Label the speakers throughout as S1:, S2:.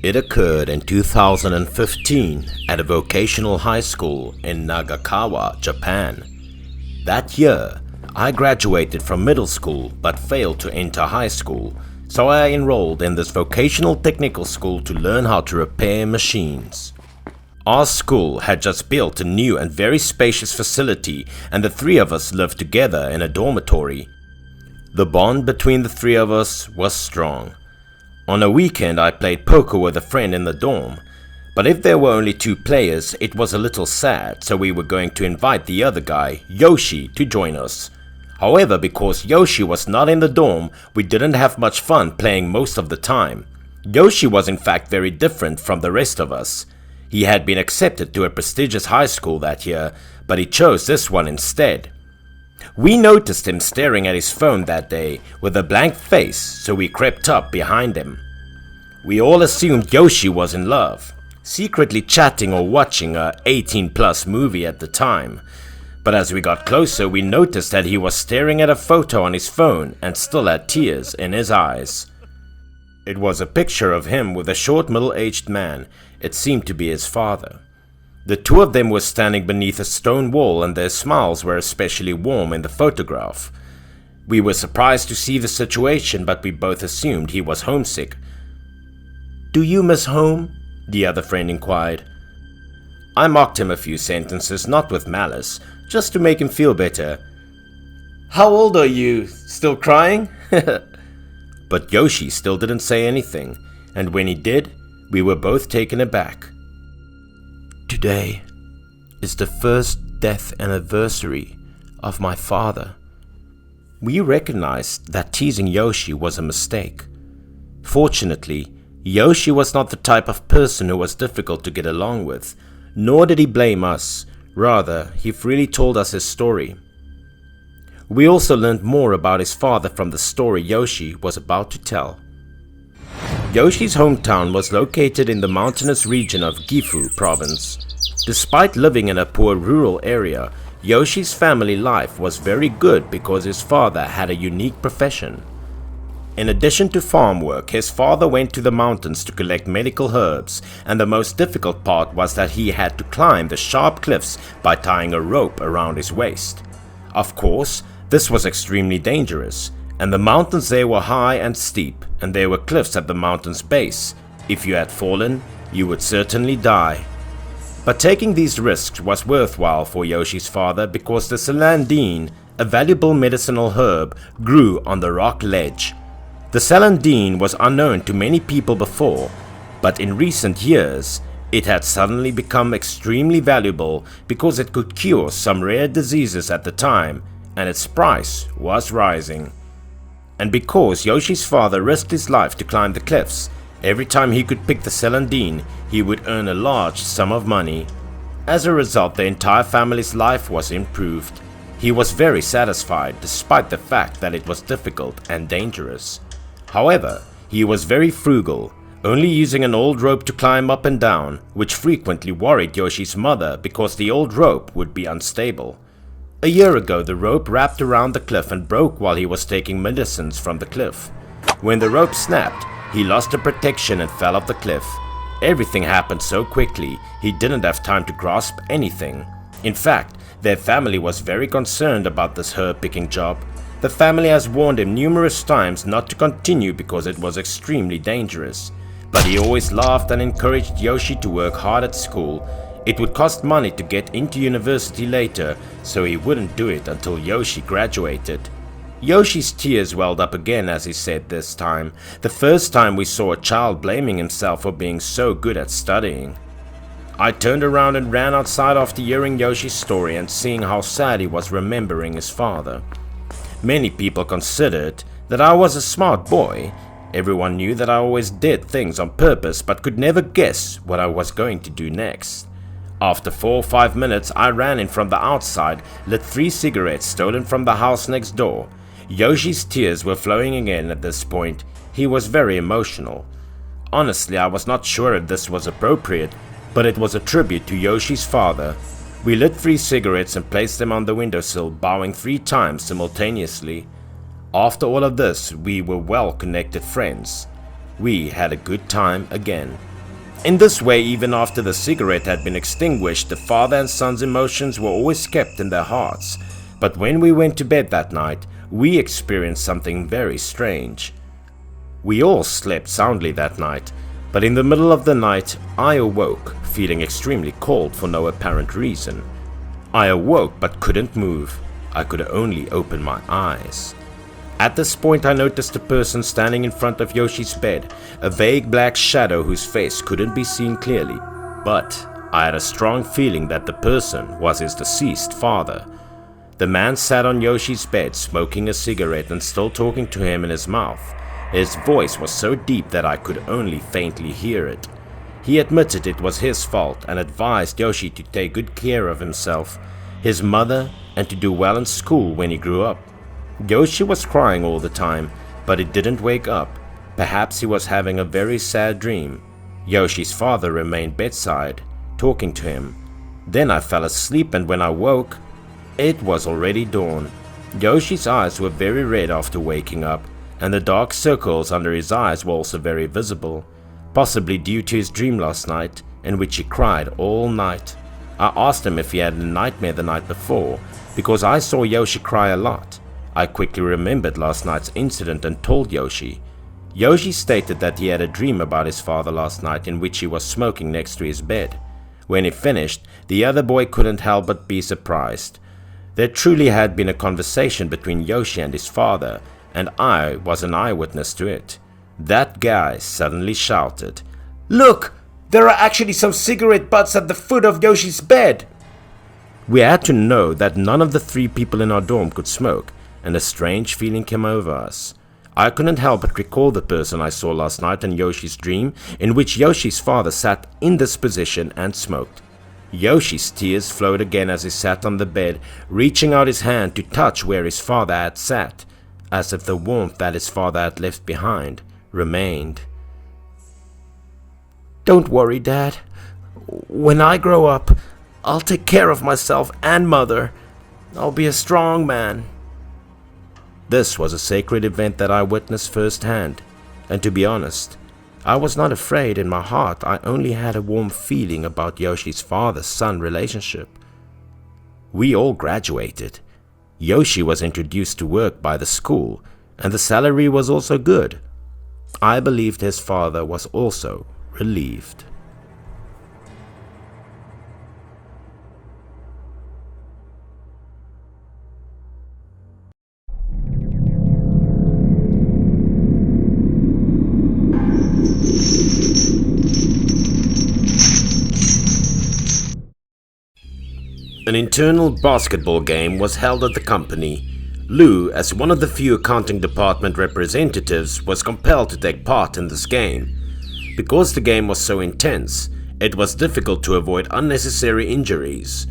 S1: It occurred in 2015 at a vocational high school in Nagakawa, Japan. That year, I graduated from middle school but failed to enter high school, so I enrolled in this vocational technical school to learn how to repair machines. Our school had just built a new and very spacious facility, and the three of us lived together in a dormitory. The bond between the three of us was strong. On a weekend I played poker with a friend in the dorm, but if there were only two players it was a little sad, so we were going to invite the other guy, Yoshi, to join us. However, because Yoshi was not in the dorm, we didn't have much fun playing most of the time. Yoshi was in fact very different from the rest of us. He had been accepted to a prestigious high school that year, but he chose this one instead. We noticed him staring at his phone that day with a blank face, so we crept up behind him. We all assumed Yoshi was in love, secretly chatting or watching a 18+ movie at the time. But as we got closer, we noticed that he was staring at a photo on his phone and still had tears in his eyes. It was a picture of him with a short middle-aged man. It seemed to be his father. The two of them were standing beneath a stone wall and their smiles were especially warm in the photograph. We were surprised to see the situation, but we both assumed he was homesick. "Do you miss home?" the other friend inquired. I mocked him a few sentences, not with malice, just to make him feel better. "How old are you? Still crying?" But Yoshi still didn't say anything, and when he did, we were both taken aback. "Today is the first death anniversary of my father." We recognized that teasing Yoshi was a mistake. Fortunately, Yoshi was not the type of person who was difficult to get along with, nor did he blame us. Rather, he freely told us his story. We also learned more about his father from the story Yoshi was about to tell. Yoshi's hometown was located in the mountainous region of Gifu province. Despite living in a poor rural area, Yoshi's family life was very good because his father had a unique profession. In addition to farm work, his father went to the mountains to collect medical herbs, and the most difficult part was that he had to climb the sharp cliffs by tying a rope around his waist. Of course, this was extremely dangerous, and the mountains there were high and steep, and there were cliffs at the mountain's base. If you had fallen, you would certainly die. But taking these risks was worthwhile for Yoshi's father because the celandine, a valuable medicinal herb, grew on the rock ledge. The celandine was unknown to many people before, but in recent years, it had suddenly become extremely valuable because it could cure some rare diseases at the time, and its price was rising. And because Yoshi's father risked his life to climb the cliffs, every time he could pick the celandine, he would earn a large sum of money. As a result, the entire family's life was improved. He was very satisfied despite the fact that it was difficult and dangerous. However, he was very frugal, only using an old rope to climb up and down, which frequently worried Yoshi's mother because the old rope would be unstable. A year ago, the rope wrapped around the cliff and broke while he was taking medicines from the cliff. When the rope snapped, he lost the protection and fell off the cliff. Everything happened so quickly, he didn't have time to grasp anything. In fact, their family was very concerned about this herb-picking job. The family has warned him numerous times not to continue because it was extremely dangerous. But he always laughed and encouraged Yoshi to work hard at school. It would cost money to get into university later, so he wouldn't do it until Yoshi graduated. Yoshi's tears welled up again as he said this time, the first time we saw a child blaming himself for being so good at studying. I turned around and ran outside after hearing Yoshi's story and seeing how sad he was remembering his father. Many people considered that I was a smart boy. Everyone knew that I always did things on purpose but could never guess what I was going to do next. After 4 or 5 minutes, I ran in from the outside, lit 3 cigarettes stolen from the house next door. Yoshi's tears were flowing again at this point. He was very emotional. Honestly, I was not sure if this was appropriate, but it was a tribute to Yoshi's father. We lit 3 cigarettes and placed them on the windowsill, bowing 3 times simultaneously. After all of this, we were well-connected friends. We had a good time again. In this way, even after the cigarette had been extinguished, the father and son's emotions were always kept in their hearts. But when we went to bed that night, we experienced something very strange. We all slept soundly that night, but in the middle of the night, I awoke, feeling extremely cold for no apparent reason. I awoke but couldn't move. I could only open my eyes. At this point, I noticed a person standing in front of Yoshi's bed, a vague black shadow whose face couldn't be seen clearly. But I had a strong feeling that the person was his deceased father. The man sat on Yoshi's bed, smoking a cigarette and still talking to him in his mouth. His voice was so deep that I could only faintly hear it. He admitted it was his fault and advised Yoshi to take good care of himself, his mother, and to do well in school when he grew up. Yoshi was crying all the time, but he didn't wake up. Perhaps he was having a very sad dream. Yoshi's father remained bedside, talking to him. Then I fell asleep, and when I woke, it was already dawn. Yoshi's eyes were very red after waking up, and the dark circles under his eyes were also very visible, possibly due to his dream last night, in which he cried all night. I asked him if he had a nightmare the night before, because I saw Yoshi cry a lot. I quickly remembered last night's incident and told Yoshi. Yoshi stated that he had a dream about his father last night in which he was smoking next to his bed. When he finished, the other boy couldn't help but be surprised. There truly had been a conversation between Yoshi and his father, and I was an eyewitness to it. That guy suddenly shouted, "Look! There are actually some cigarette butts at the foot of Yoshi's bed!" We had to know that none of the 3 people in our dorm could smoke, and a strange feeling came over us. I couldn't help but recall the person I saw last night in Yoshi's dream, in which Yoshi's father sat in this position and smoked. Yoshi's tears flowed again as he sat on the bed, reaching out his hand to touch where his father had sat, as if the warmth that his father had left behind remained. "Don't worry, Dad. When I grow up, I'll take care of myself and Mother. I'll be a strong man." This was a sacred event that I witnessed firsthand, and to be honest, I was not afraid. In my heart, I only had a warm feeling about Yoshi's father-son relationship. We all graduated. Yoshi was introduced to work by the school, and the salary was also good. I believed his father was also relieved. An internal basketball game was held at the company. Lou, as one of the few accounting department representatives, was compelled to take part in this game. Because the game was so intense, it was difficult to avoid unnecessary injuries.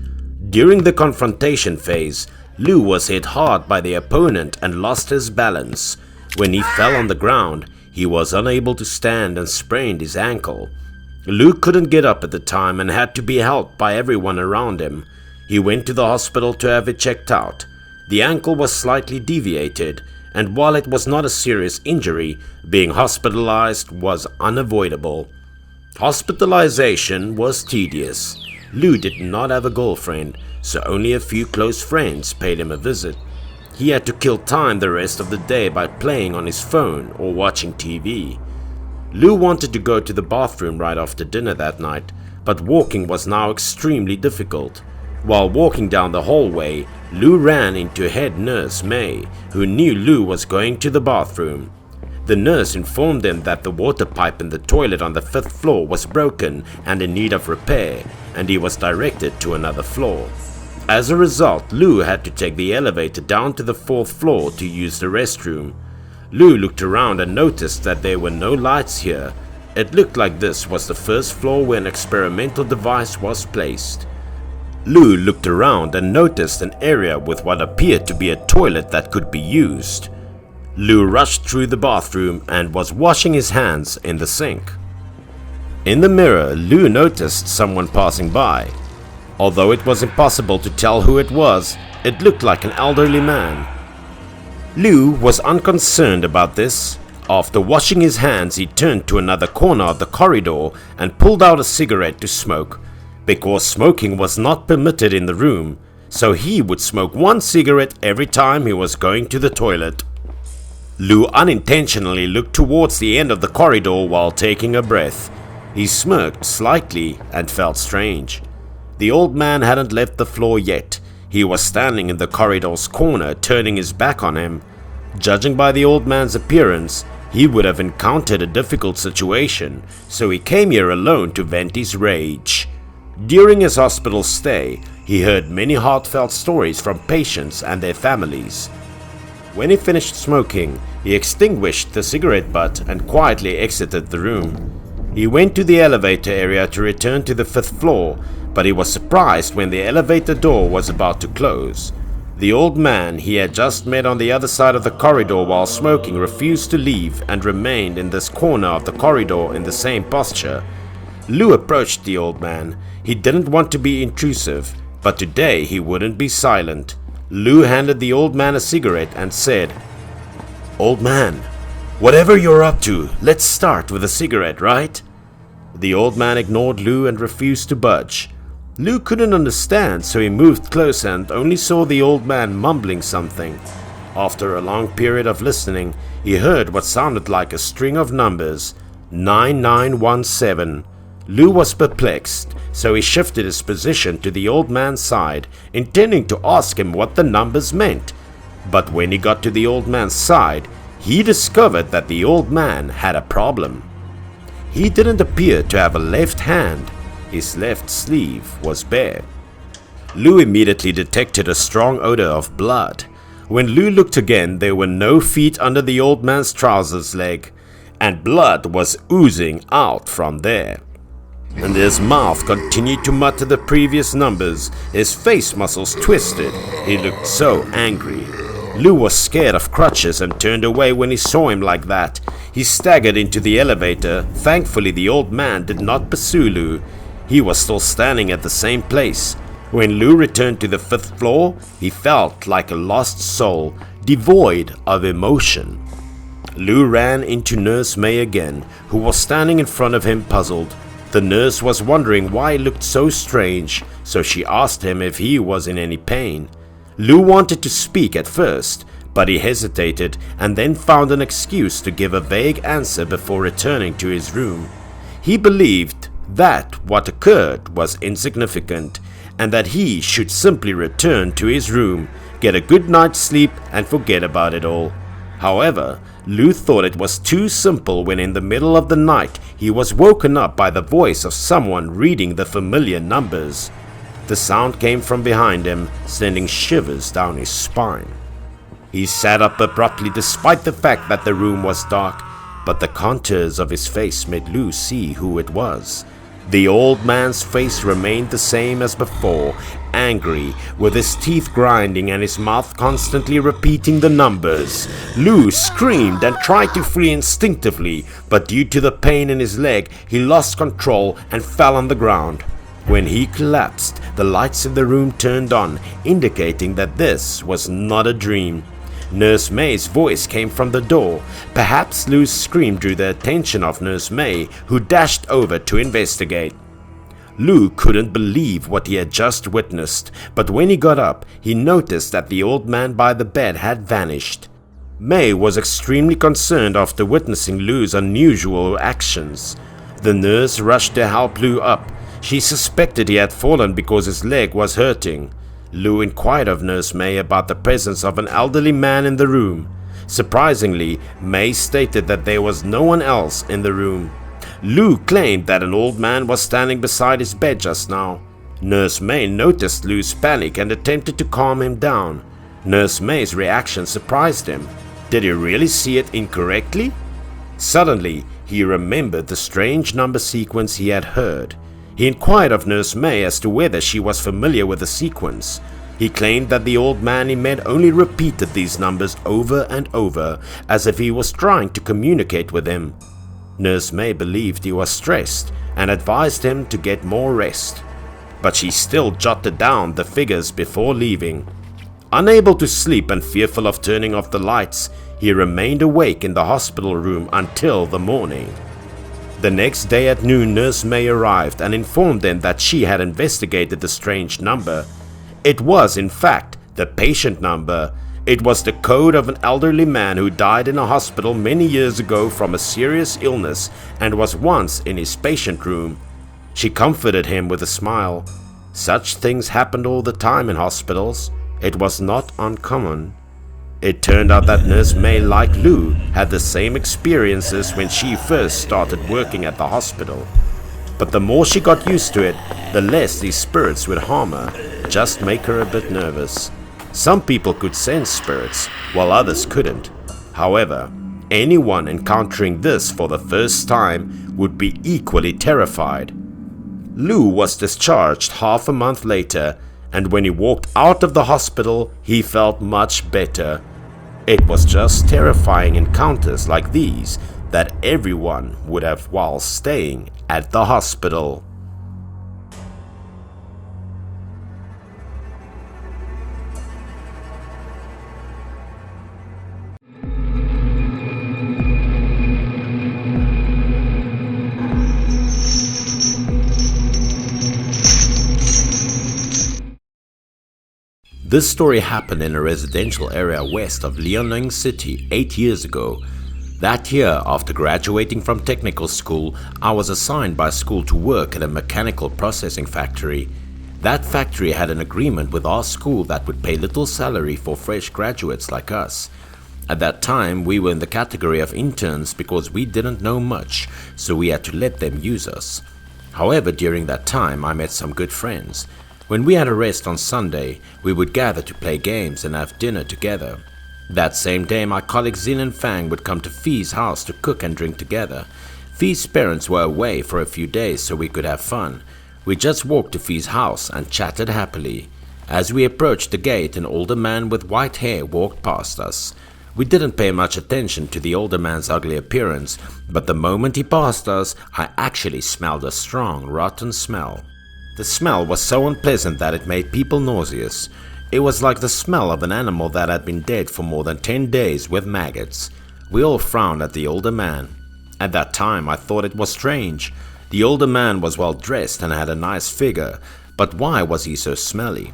S1: During the confrontation phase, Lou was hit hard by the opponent and lost his balance. When he fell on the ground, he was unable to stand and sprained his ankle. Lou couldn't get up at the time and had to be helped by everyone around him. He went to the hospital to have it checked out. The ankle was slightly deviated, and while it was not a serious injury, being hospitalized was unavoidable. Hospitalization was tedious. Lou did not have a girlfriend, so only a few close friends paid him a visit. He had to kill time the rest of the day by playing on his phone or watching TV. Lou wanted to go to the bathroom right after dinner that night, but walking was now extremely difficult. While walking down the hallway, Lou ran into head nurse May, who knew Lou was going to the bathroom. The nurse informed him that the water pipe in the toilet on the 5th floor was broken and in need of repair, and he was directed to another floor. As a result, Lou had to take the elevator down to the 4th floor to use the restroom. Lou looked around and noticed that there were no lights here. It looked like this was the first floor where an experimental device was placed. Lou looked around and noticed an area with what appeared to be a toilet that could be used. Lou rushed through the bathroom and was washing his hands in the sink. In the mirror, Lou noticed someone passing by. Although it was impossible to tell who it was, it looked like an elderly man. Lou was unconcerned about this. After washing his hands, he turned to another corner of the corridor and pulled out a cigarette to smoke, because smoking was not permitted in the room, so he would smoke one cigarette every time he was going to the toilet. Lou unintentionally looked towards the end of the corridor while taking a breath. He smirked slightly and felt strange. The old man hadn't left the floor yet. He was standing in the corridor's corner, turning his back on him. Judging by the old man's appearance, he would have encountered a difficult situation, so he came here alone to vent his rage. During his hospital stay, he heard many heartfelt stories from patients and their families. When he finished smoking, he extinguished the cigarette butt and quietly exited the room. He went to the elevator area to return to the 5th floor, but he was surprised when the elevator door was about to close. The old man he had just met on the other side of the corridor while smoking refused to leave and remained in this corner of the corridor in the same posture. Lou approached the old man. He didn't want to be intrusive, but today he wouldn't be silent. Lou handed the old man a cigarette and said, "Old man, whatever you're up to, let's start with a cigarette, right?" The old man ignored Lou and refused to budge. Lou couldn't understand, so he moved closer and only saw the old man mumbling something. After a long period of listening, he heard what sounded like a string of numbers, 9917. Lou was perplexed, so he shifted his position to the old man's side, intending to ask him what the numbers meant. But when he got to the old man's side, he discovered that the old man had a problem. He didn't appear to have a left hand. His left sleeve was bare. Lou immediately detected a strong odor of blood. When Lou looked again, there were no feet under the old man's trousers leg, and blood was oozing out from there. And his mouth continued to mutter the previous numbers. His face muscles twisted. He looked so angry. Lou was scared of crutches and turned away when he saw him like that. He staggered into the elevator. Thankfully, the old man did not pursue Lou. He was still standing at the same place. When Lou returned to the 5th floor, he felt like a lost soul, devoid of emotion. Lou ran into Nurse May again, who was standing in front of him puzzled. The nurse was wondering why he looked so strange, so she asked him if he was in any pain. Lou wanted to speak at first, but he hesitated and then found an excuse to give a vague answer before returning to his room. He believed that what occurred was insignificant and that he should simply return to his room, get a good night's sleep and forget about it all. However, Lou thought it was too simple when in the middle of the night he was woken up by the voice of someone reading the familiar numbers. The sound came from behind him, sending shivers down his spine. He sat up abruptly despite the fact that the room was dark, but the contours of his face made Lou see who it was. The old man's face remained the same as before, angry, with his teeth grinding and his mouth constantly repeating the numbers. Lou screamed and tried to flee instinctively, but due to the pain in his leg, he lost control and fell on the ground. When he collapsed, the lights in the room turned on, indicating that this was not a dream. Nurse May's voice came from the door. Perhaps Lou's scream drew the attention of Nurse May, who dashed over to investigate. Lou couldn't believe what he had just witnessed, but when he got up, he noticed that the old man by the bed had vanished. May was extremely concerned after witnessing Lou's unusual actions. The nurse rushed to help Lou up. She suspected he had fallen because his leg was hurting. Lou inquired of Nurse May about the presence of an elderly man in the room. Surprisingly, May stated that there was no one else in the room. Lou claimed that an old man was standing beside his bed just now. Nurse May noticed Lou's panic and attempted to calm him down. Nurse May's reaction surprised him. Did he really see it incorrectly? Suddenly, he remembered the strange number sequence he had heard. He inquired of Nurse May as to whether she was familiar with the sequence. He claimed that the old man he met only repeated these numbers over and over, as if he was trying to communicate with him. Nurse May believed he was stressed and advised him to get more rest, but she still jotted down the figures before leaving. Unable to sleep and fearful of turning off the lights, He remained awake in the hospital room until the morning. The next day at noon, Nurse May arrived and informed them that she had investigated the strange number. It was, in fact, the patient number. It was the code of an elderly man who died in a hospital many years ago from a serious illness and was once in his patient room. She comforted him with a smile. Such things happened all the time in hospitals. It was not uncommon. It turned out that Nurse May, like Lou, had the same experiences when she first started working at the hospital. But the more she got used to it, the less these spirits would harm her, just make her a bit nervous. Some people could sense spirits, while others couldn't. However, anyone encountering this for the first time would be equally terrified. Lou was discharged half a month later, and when he walked out of the hospital, he felt much better. It was just terrifying encounters like these that everyone would have while staying at the hospital. This story happened in a residential area west of Liaoning City 8 years ago. That year, after graduating from technical school, I was assigned by school to work at a mechanical processing factory. That factory had an agreement with our school that would pay little salary for fresh graduates like us. At that time, we were in the category of interns because we didn't know much, so we had to let them use us. However, during that time, I met some good friends. When we had a rest on Sunday, we would gather to play games and have dinner together. That same day, my colleagues Xin and Fang would come to Fi's house to cook and drink together. Fi's parents were away for a few days so we could have fun. We just walked to Fi's house and chatted happily. As we approached the gate, an older man with white hair walked past us. We didn't pay much attention to the older man's ugly appearance, but the moment he passed us, I actually smelled a strong, rotten smell. The smell was so unpleasant that it made people nauseous. It was like the smell of an animal that had been dead for more than 10 days with maggots. We all frowned at the older man. At that time, I thought it was strange. The older man was well dressed and had a nice figure, but why was he so smelly?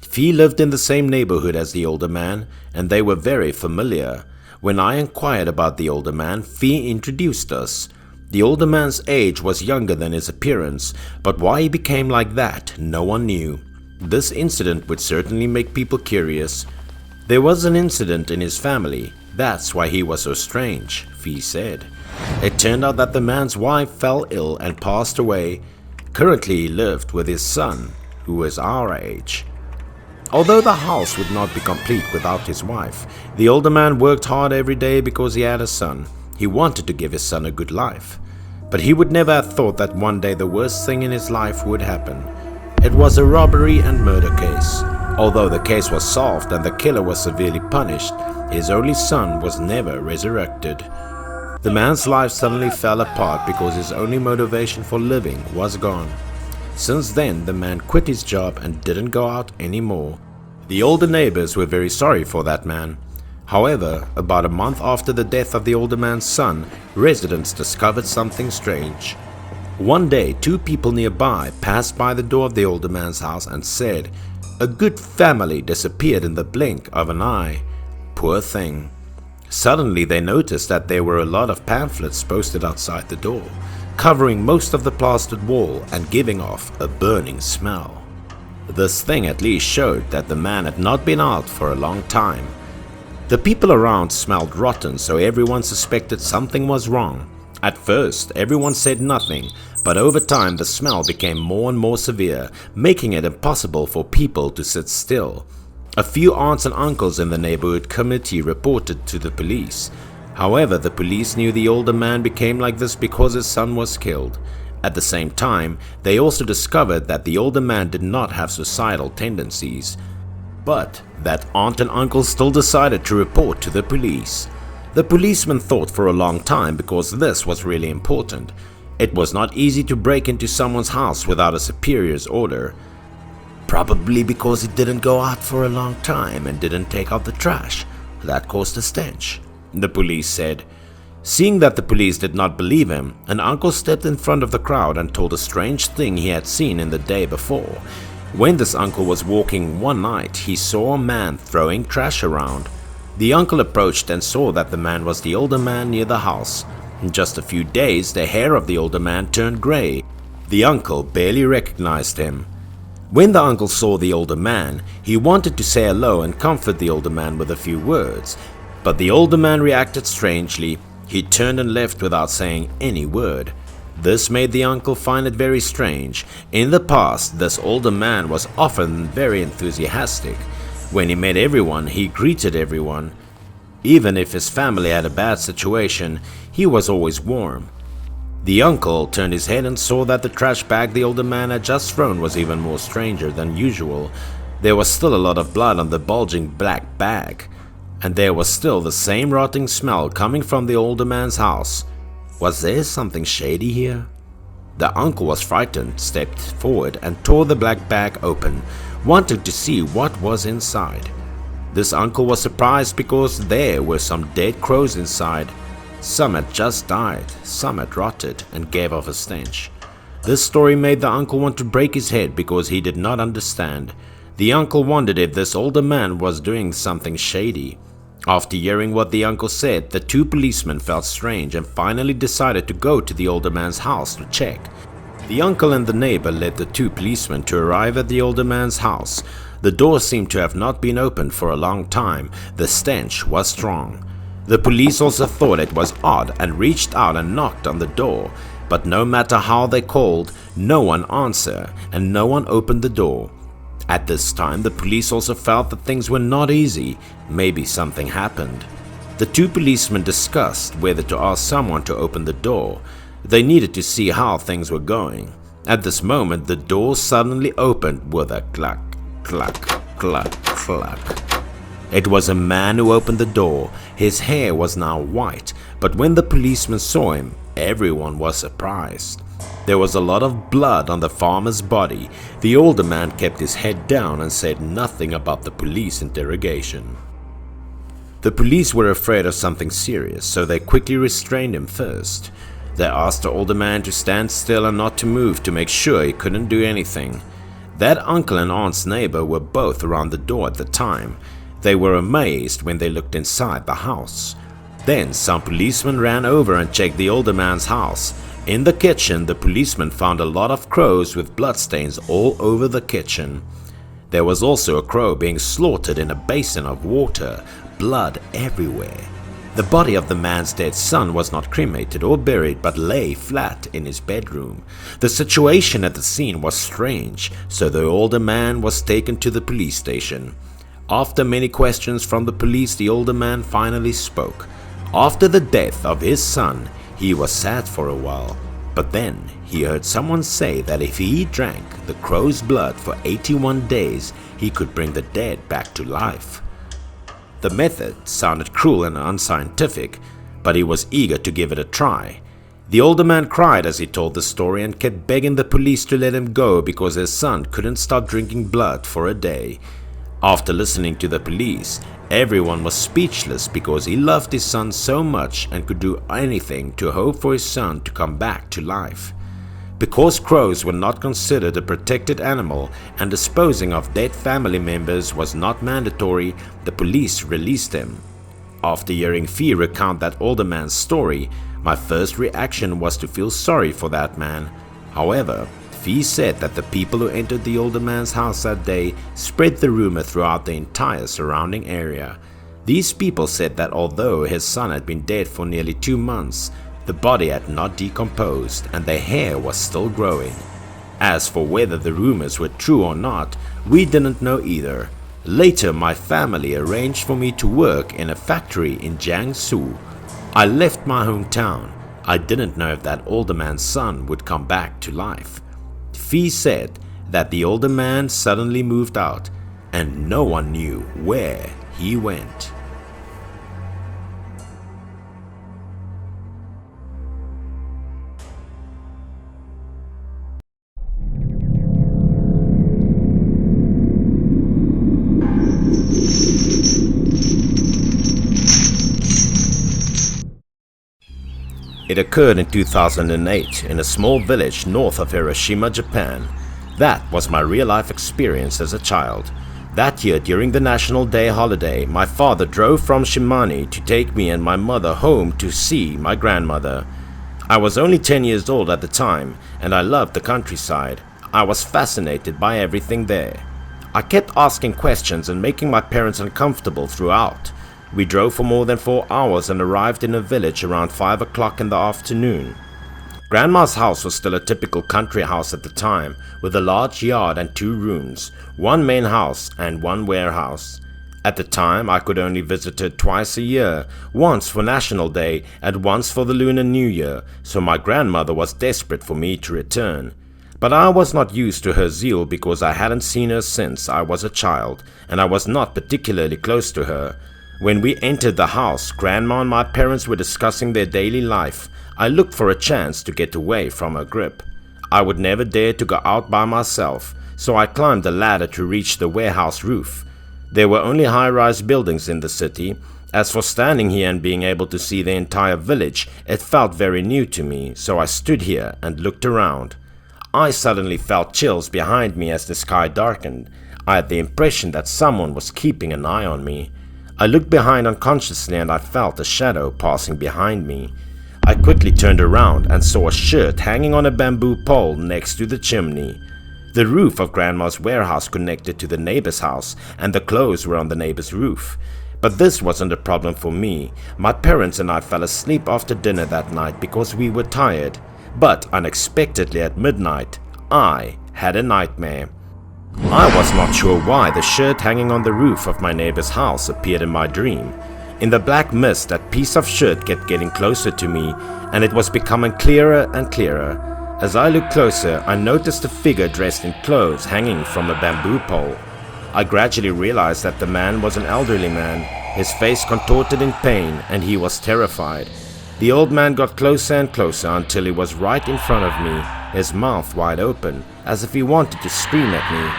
S1: Fi lived in the same neighborhood as the older man, and they were very familiar. When I inquired about the older man, Fi introduced us. The older man's age was younger than his appearance, but why he became like that, no one knew. This incident would certainly make people curious. There was an incident in his family, that's why he was so strange, Fi said. It turned out that the man's wife fell ill and passed away. Currently he lived with his son, who was our age. Although the house would not be complete without his wife, the older man worked hard every day because he had a son. He wanted to give his son a good life. But he would never have thought that one day the worst thing in his life would happen. It was a robbery and murder case. Although the case was solved and the killer was severely punished, his only son was never resurrected. The man's life suddenly fell apart because his only motivation for living was gone. Since then, the man quit his job and didn't go out anymore. The older neighbors were very sorry for that man. However, about a month after the death of the older man's son, residents discovered something strange. One day, two people nearby passed by the door of the older man's house and said, "A good family disappeared in the blink of an eye. Poor thing." Suddenly, they noticed that there were a lot of pamphlets posted outside the door, covering most of the plastered wall and giving off a burning smell. This thing at least showed that the man had not been out for a long time. The people around smelled rotten, so everyone suspected something was wrong. At first, everyone said nothing, but over time the smell became more and more severe, making it impossible for people to sit still. A few aunts and uncles in the neighborhood committee reported to the police. However, the police knew the older man became like this because his son was killed. At the same time, they also discovered that the older man did not have suicidal tendencies. But that aunt and uncle still decided to report to the police. The policemen thought for a long time because this was really important. It was not easy to break into someone's house without a superior's order. Probably because he didn't go out for a long time and didn't take out the trash. That caused a stench. the police said. Seeing that the police did not believe him, an uncle stepped in front of the crowd and told a strange thing he had seen in the day before. When this uncle was walking one night, he saw a man throwing trash around. The uncle approached and saw that the man was the older man near the house. In just a few days, the hair of the older man turned grey. The uncle barely recognized him. When the uncle saw the older man, he wanted to say hello and comfort the older man with a few words, but the older man reacted strangely. He turned and left without saying any word. This made the uncle find it very strange. In the past, this older man was often very enthusiastic. When he met everyone, he greeted everyone. Even if his family had a bad situation, he was always warm. The uncle turned his head and saw that the trash bag the older man had just thrown was even more stranger than usual. There was still a lot of blood on the bulging black bag, and there was still the same rotting smell coming from the older man's house. Was there something shady here? The uncle was frightened, stepped forward and tore the black bag open, wanting to see what was inside. This uncle was surprised because there were some dead crows inside. Some had just died, some had rotted and gave off a stench. This story made the uncle want to break his head because he did not understand. The uncle wondered if this older man was doing something shady. After hearing what the uncle said, the two policemen felt strange and finally decided to go to the older man's house to check. The uncle and the neighbor led the two policemen to arrive at the older man's house. The door seemed to have not been opened for a long time. The stench was strong. The police also thought it was odd and reached out and knocked on the door, but no matter how they called, no one answered and no one opened the door. At this time, the police also felt that things were not easy. Maybe something happened. The two policemen discussed whether to ask someone to open the door. They needed to see how things were going. At this moment, the door suddenly opened with a cluck, cluck, cluck, cluck. It was a man who opened the door. His hair was now white, but when the policemen saw him, everyone was surprised. There was a lot of blood on the farmer's body. The older man kept his head down and said nothing about the police interrogation. The police were afraid of something serious, so they quickly restrained him first. They asked the older man to stand still and not to move to make sure he couldn't do anything. That uncle and aunt's neighbor were both around the door at the time. They were amazed when they looked inside the house. Then some policemen ran over and checked the older man's house. In the kitchen, the policeman found a lot of crows with bloodstains all over the kitchen. There was also a crow being slaughtered in a basin of water, blood everywhere. The body of the man's dead son was not cremated or buried but lay flat in his bedroom. The situation at the scene was strange, so the older man was taken to the police station. After many questions from the police, the older man finally spoke. After the death of his son, he was sad for a while, but then he heard someone say that if he drank the crow's blood for 81 days, he could bring the dead back to life. The method sounded cruel and unscientific, but he was eager to give it a try. The older man cried as he told the story and kept begging the police to let him go because his son couldn't stop drinking blood for a day. After listening to the police, everyone was speechless because he loved his son so much and could do anything to hope for his son to come back to life. Because crows were not considered a protected animal and disposing of dead family members was not mandatory, the police released him. After hearing Fee recount that older man's story, my first reaction was to feel sorry for that man. However, Fee said that the people who entered the older man's house that day spread the rumor throughout the entire surrounding area. These people said that although his son had been dead for nearly 2 months, the body had not decomposed and the hair was still growing. As for whether the rumors were true or not, we didn't know either. Later, my family arranged for me to work in a factory in Jiangsu. I left my hometown. I didn't know if that older man's son would come back to life. Fee said that the older man suddenly moved out and no one knew where he went. It occurred in 2008 in a small village north of Hiroshima, Japan. That was my real-life experience as a child. That year, during the National Day holiday, my father drove from Shimane to take me and my mother home to see my grandmother. I was only 10 years old at the time, and I loved the countryside. I was fascinated by everything there. I kept asking questions and making my parents uncomfortable throughout. We drove for more than 4 hours and arrived in a village around 5 o'clock in the afternoon. Grandma's house was still a typical country house at the time, with a large yard and 2 rooms, 1 main house and 1 warehouse. At the time, I could only visit her twice a year, once for National Day and once for the Lunar New Year, so my grandmother was desperate for me to return. But I was not used to her zeal because I hadn't seen her since I was a child, and I was not particularly close to her. When we entered the house, Grandma and my parents were discussing their daily life. I looked for a chance to get away from her grip. I would never dare to go out by myself, so I climbed a ladder to reach the warehouse roof. There were only high-rise buildings in the city. As for standing here and being able to see the entire village, it felt very new to me, so I stood here and looked around. I suddenly felt chills behind me as the sky darkened. I had the impression that someone was keeping an eye on me. I looked behind unconsciously and I felt a shadow passing behind me. I quickly turned around and saw a shirt hanging on a bamboo pole next to the chimney. The roof of Grandma's warehouse connected to the neighbor's house, and the clothes were on the neighbor's roof. But this wasn't a problem for me. My parents and I fell asleep after dinner that night because we were tired. But unexpectedly at midnight, I had a nightmare. I was not sure why the shirt hanging on the roof of my neighbor's house appeared in my dream. In the black mist, that piece of shirt kept getting closer to me, and it was becoming clearer and clearer. As I looked closer, I noticed a figure dressed in clothes hanging from a bamboo pole. I gradually realized that the man was an elderly man, his face contorted in pain, and he was terrified. The old man got closer and closer until he was right in front of me, his mouth wide open, as if he wanted to scream at me.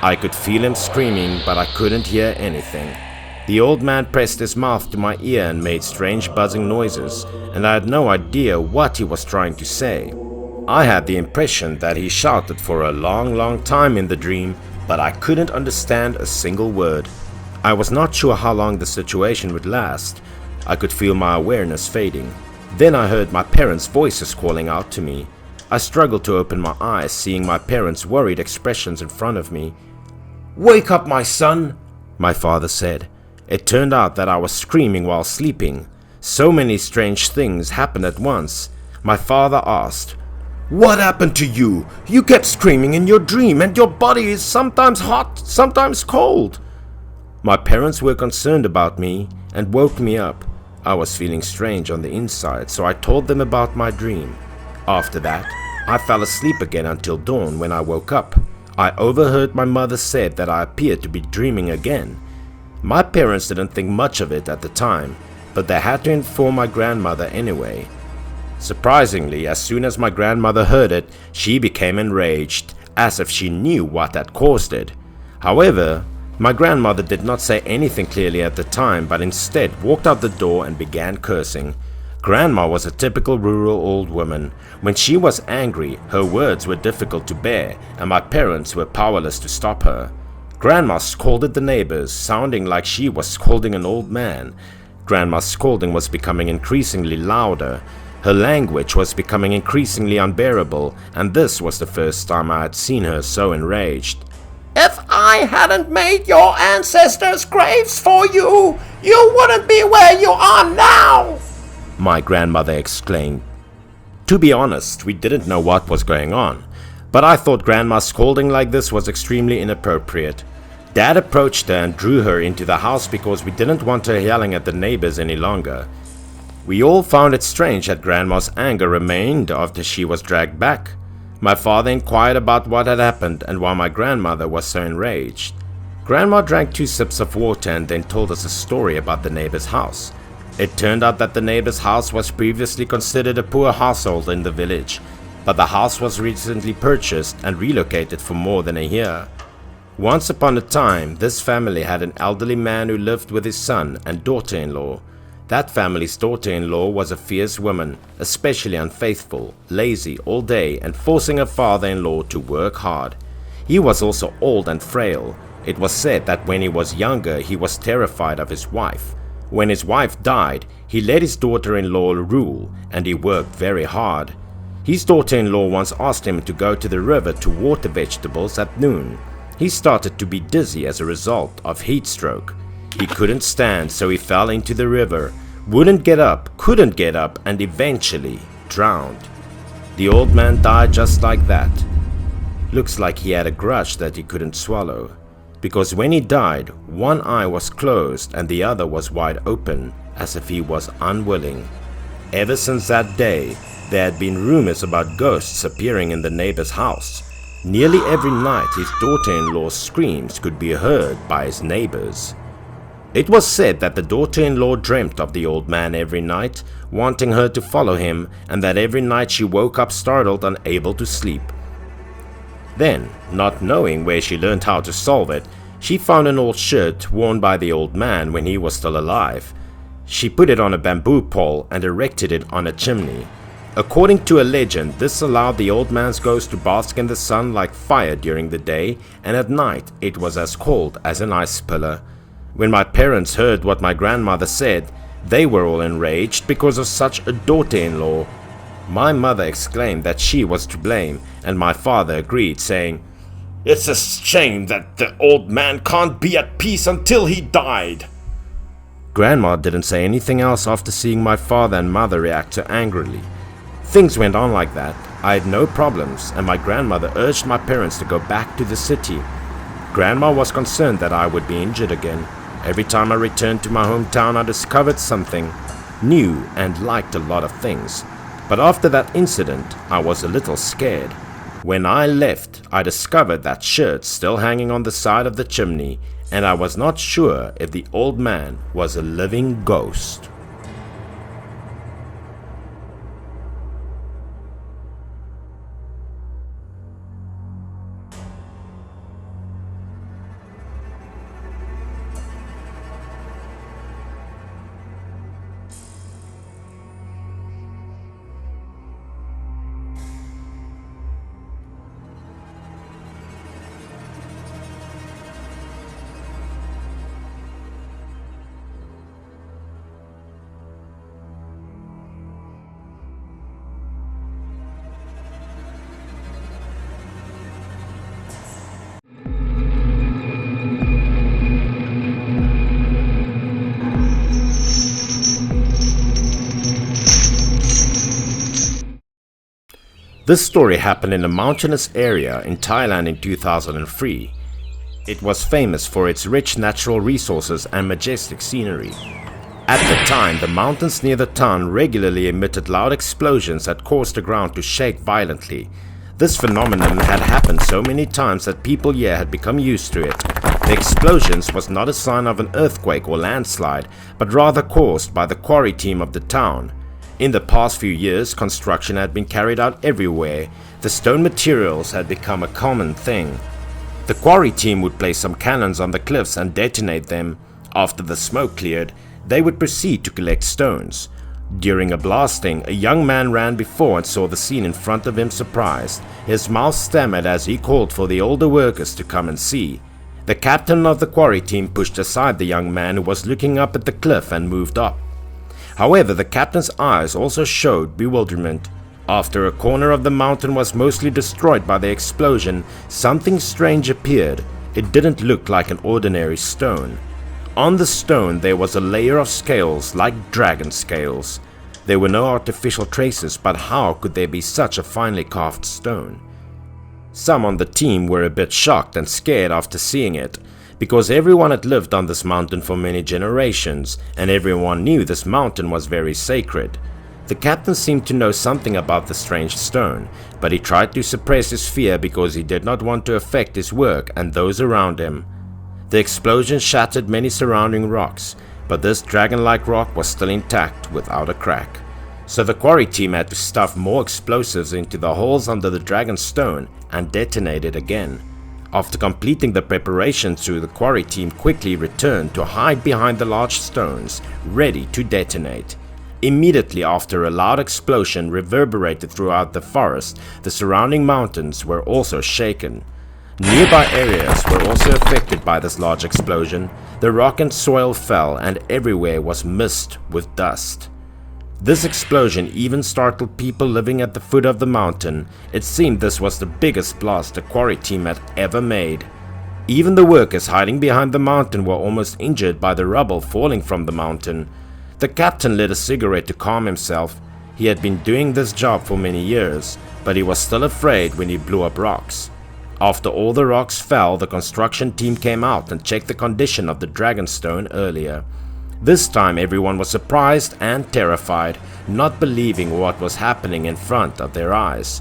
S1: I could feel him screaming, but I couldn't hear anything. The old man pressed his mouth to my ear and made strange buzzing noises, and I had no idea what he was trying to say. I had the impression that he shouted for a long time in the dream, but I couldn't understand a single word. I was not sure how long the situation would last. I could feel my awareness fading. Then I heard my parents' voices calling out to me. I struggled to open my eyes, seeing my parents' worried expressions in front of me. "Wake up, my son," my father said. It turned out that I was screaming while sleeping. So many strange things happened at once. My father asked, "What happened to you? You kept screaming in your dream, and your body is sometimes hot, sometimes cold." My parents were concerned about me and woke me up. I was feeling strange on the inside, so I told them about my dream. After that, I fell asleep again until dawn when I woke up. I overheard my mother said that I appeared to be dreaming again. My parents didn't think much of it at the time, but they had to inform my grandmother anyway. Surprisingly, as soon as my grandmother heard it, she became enraged, as if she knew what had caused it. However, my grandmother did not say anything clearly at the time, but instead walked out the door and began cursing. Grandma was a typical rural old woman. When she was angry, her words were difficult to bear, and my parents were powerless to stop her. Grandma scolded the neighbors, sounding like she was scolding an old man. Grandma's scolding was becoming increasingly louder. Her language was becoming increasingly unbearable, and this was the first time I had seen her so enraged. "If I hadn't made your ancestors' graves for you, you wouldn't be where you are now!" my grandmother exclaimed. To be honest, we didn't know what was going on, but I thought Grandma scolding like this was extremely inappropriate. Dad approached her and drew her into the house because we didn't want her yelling at the neighbors any longer. We all found it strange that Grandma's anger remained after she was dragged back. My father inquired about what had happened and why my grandmother was so enraged. Grandma drank 2 sips of water and then told us a story about the neighbor's house. It turned out that the neighbor's house was previously considered a poor household in the village, but the house was recently purchased and relocated for more than a year. Once upon a time, this family had an elderly man who lived with his son and daughter-in-law. That family's daughter-in-law was a fierce woman, especially unfaithful, lazy all day and forcing her father-in-law to work hard. He was also old and frail. It was said that when he was younger he was terrified of his wife. When his wife died, he let his daughter-in-law rule and he worked very hard. His daughter-in-law once asked him to go to the river to water vegetables at noon. He started to be dizzy as a result of heat stroke. He couldn't stand, so he fell into the river, couldn't get up, and eventually drowned. The old man died just like that. Looks like he had a grudge that he couldn't swallow, because when he died, one eye was closed and the other was wide open, as if he was unwilling. Ever since that day, there had been rumors about ghosts appearing in the neighbor's house. Nearly every night his daughter-in-law's screams could be heard by his neighbors. It was said that the daughter-in-law dreamt of the old man every night, wanting her to follow him, and that every night she woke up startled, unable to sleep. Then, not knowing where she learned how to solve it, she found an old shirt worn by the old man when he was still alive. She put it on a bamboo pole and erected it on a chimney. According to a legend, this allowed the old man's ghost to bask in the sun like fire during the day, and at night it was as cold as an ice pillar. When my parents heard what my grandmother said, they were all enraged because of such a daughter-in-law. My mother exclaimed that she was to blame, and my father agreed, saying, "It's a shame that the old man can't be at peace until he died." Grandma didn't say anything else after seeing my father and mother react so angrily. Things went on like that. I had no problems, and my grandmother urged my parents to go back to the city. Grandma was concerned that I would be injured again. Every time I returned to my hometown, I discovered something new and liked a lot of things. But after that incident, I was a little scared. When I left, I discovered that shirt still hanging on the side of the chimney, and I was not sure if the old man was a living ghost. This story happened in a mountainous area in Thailand in 2003. It was famous for its rich natural resources and majestic scenery. At the time, the mountains near the town regularly emitted loud explosions that caused the ground to shake violently. This phenomenon had happened so many times that people here had become used to it. The explosions was not a sign of an earthquake or landslide, but rather caused by the quarry team of the town. In the past few years, construction had been carried out everywhere. The stone materials had become a common thing. The quarry team would place some cannons on the cliffs and detonate them. After the smoke cleared, they would proceed to collect stones. During a blasting, a young man ran before and saw the scene in front of him surprised. His mouth stammered as he called for the older workers to come and see. The captain of the quarry team pushed aside the young man who was looking up at the cliff and moved up. However, the captain's eyes also showed bewilderment. After a corner of the mountain was mostly destroyed by the explosion, something strange appeared. It didn't look like an ordinary stone. On the stone there was a layer of scales like dragon scales. There were no artificial traces, but how could there be such a finely carved stone? Some on the team were a bit shocked and scared after seeing it, because everyone had lived on this mountain for many generations, and everyone knew this mountain was very sacred. The captain seemed to know something about the strange stone, but he tried to suppress his fear because he did not want to affect his work and those around him. The explosion shattered many surrounding rocks, but this dragon-like rock was still intact without a crack. So the quarry team had to stuff more explosives into the holes under the dragon stone and detonate it again. After completing the preparations, the quarry team quickly returned to hide behind the large stones, ready to detonate. Immediately after, a loud explosion reverberated throughout the forest. The surrounding mountains were also shaken. Nearby areas were also affected by this large explosion. The rock and soil fell, and everywhere was mist with dust. This explosion even startled people living at the foot of the mountain. It seemed this was the biggest blast a quarry team had ever made. Even the workers hiding behind the mountain were almost injured by the rubble falling from the mountain. The captain lit a cigarette to calm himself. He had been doing this job for many years, but he was still afraid when he blew up rocks. After all the rocks fell, the construction team came out and checked the condition of the Dragonstone earlier. This time everyone was surprised and terrified, not believing what was happening in front of their eyes.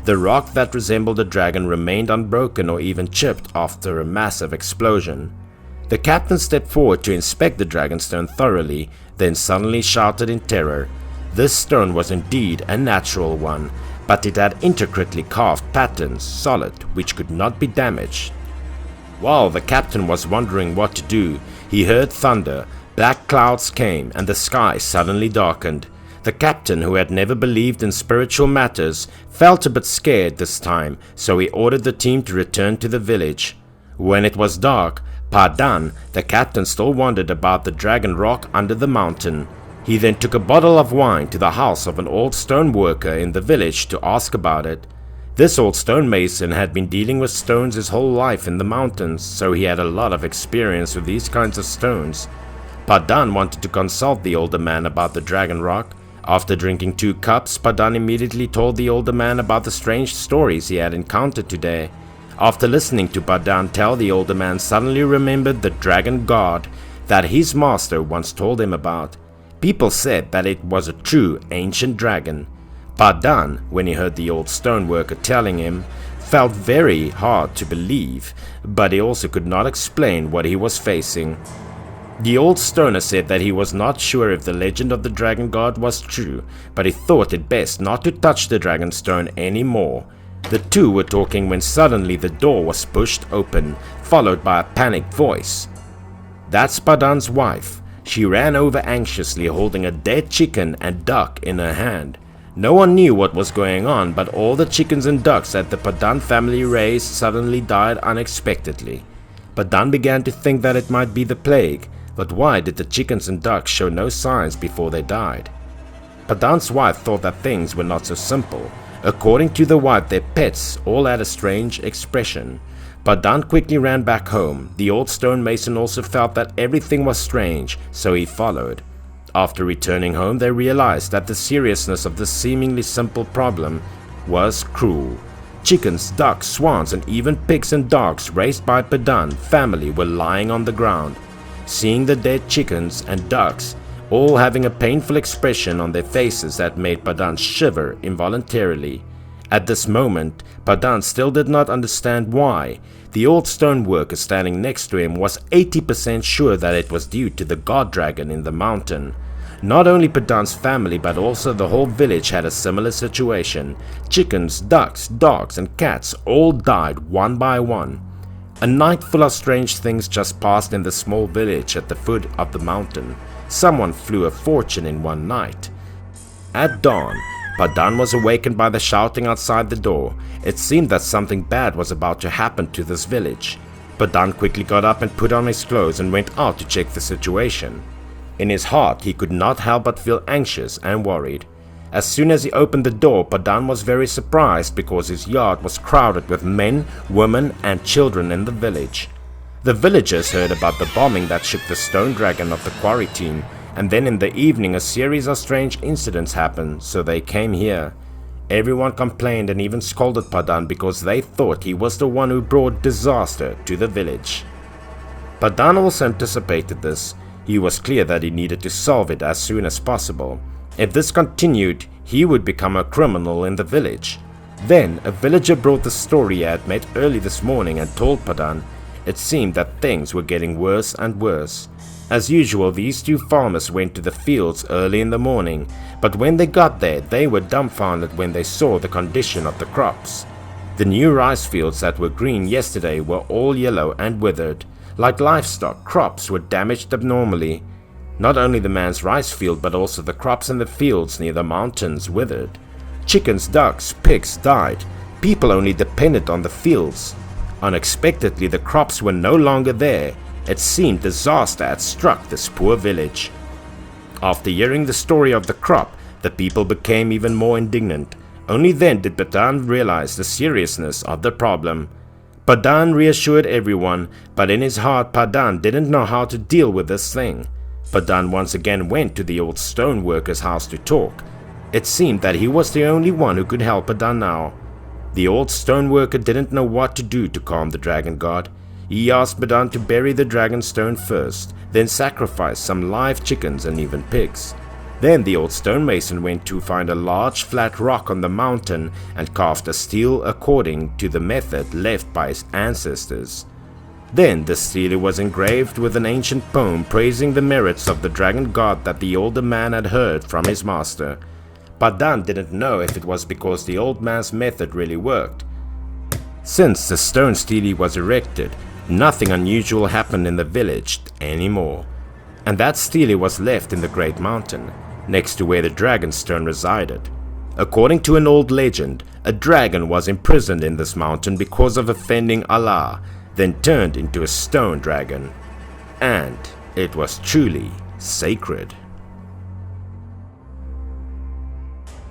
S1: The rock that resembled a dragon remained unbroken or even chipped after a massive explosion. The captain stepped forward to inspect the Dragonstone thoroughly, then suddenly shouted in terror. This stone was indeed a natural one, but it had intricately carved patterns, solid, which could not be damaged. While the captain was wondering what to do, he heard thunder. Black clouds came, and the sky suddenly darkened. The captain, who had never believed in spiritual matters, felt a bit scared this time, so he ordered the team to return to the village. When it was dark, Padan, the captain, still wondered about the dragon rock under the mountain. He then took a bottle of wine to the house of an old stone worker in the village to ask about it. This old stonemason had been dealing with stones his whole life in the mountains, so he had a lot of experience with these kinds of stones. Padan wanted to consult the older man about the dragon rock. After drinking 2 cups, Padan immediately told the older man about the strange stories he had encountered today. After listening to Padan tell, the older man suddenly remembered the dragon god that his master once told him about. People said that it was a true ancient dragon. Padan, when he heard the old stoneworker telling him, felt very hard to believe, but he also could not explain what he was facing. The old stoner said that he was not sure if the legend of the dragon god was true, but he thought it best not to touch the Dragonstone anymore. The two were talking when suddenly the door was pushed open, followed by a panicked voice. "That's Padan's wife." She ran over anxiously, holding a dead chicken and duck in her hand. No one knew what was going on, but all the chickens and ducks that the Padan family raised suddenly died unexpectedly. Padan began to think that it might be the plague. But why did the chickens and ducks show no signs before they died? Padan's wife thought that things were not so simple. According to the wife, their pets all had a strange expression. Padan quickly ran back home. The old stonemason also felt that everything was strange, so he followed. After returning home, they realized that the seriousness of this seemingly simple problem was cruel. Chickens, ducks, swans, and even pigs and dogs raised by Padan family were lying on the ground. Seeing the dead chickens and ducks all having a painful expression on their faces that made Padan shiver involuntarily. At this moment, Padan still did not understand why. The old stoneworker standing next to him was 80% sure that it was due to the god dragon in the mountain. Not only Padan's family but also the whole village had a similar situation. Chickens, ducks, dogs and cats all died one by one. A night full of strange things just passed in the small village at the foot of the mountain. Someone flew a fortune in one night. At dawn, Padan was awakened by the shouting outside the door. It seemed that something bad was about to happen to this village. Padan quickly got up and put on his clothes and went out to check the situation. In his heart, he could not help but feel anxious and worried. As soon as he opened the door, Padan was very surprised because his yard was crowded with men, women, and children in the village. The villagers heard about the bombing that shook the stone dragon of the quarry team, and then in the evening a series of strange incidents happened, so they came here. Everyone complained and even scolded Padan because they thought he was the one who brought disaster to the village. Padan also anticipated this. He was clear that he needed to solve it as soon as possible. If this continued, he would become a criminal in the village. Then, a villager brought the story he had met early this morning and told Padan. It seemed that things were getting worse and worse. As usual, these two farmers went to the fields early in the morning, but when they got there, they were dumbfounded when they saw the condition of the crops. The new rice fields that were green yesterday were all yellow and withered. Like livestock, crops were damaged abnormally. Not only the man's rice field, but also the crops in the fields near the mountains withered. Chickens, ducks, pigs died. People only depended on the fields. Unexpectedly, the crops were no longer there. It seemed disaster had struck this poor village. After hearing the story of the crop, the people became even more indignant. Only then did Padan realize the seriousness of the problem. Padan reassured everyone, but in his heart Padan didn't know how to deal with this thing. Padan once again went to the old stoneworker's house to talk. It seemed that he was the only one who could help Padan now. The old stoneworker didn't know what to do to calm the dragon god. He asked Padan to bury the dragon stone first, then sacrifice some live chickens and even pigs. Then the old stonemason went to find a large flat rock on the mountain and carved a stele according to the method left by his ancestors. Then the stele was engraved with an ancient poem praising the merits of the dragon god that the older man had heard from his master. Padan didn't know if it was because the old man's method really worked. Since the stone stele was erected, nothing unusual happened in the village anymore. And that stele was left in the great mountain, next to where the dragon stone resided. According to an old legend, a dragon was imprisoned in this mountain because of offending Allah, then turned into a stone dragon. And it was truly sacred.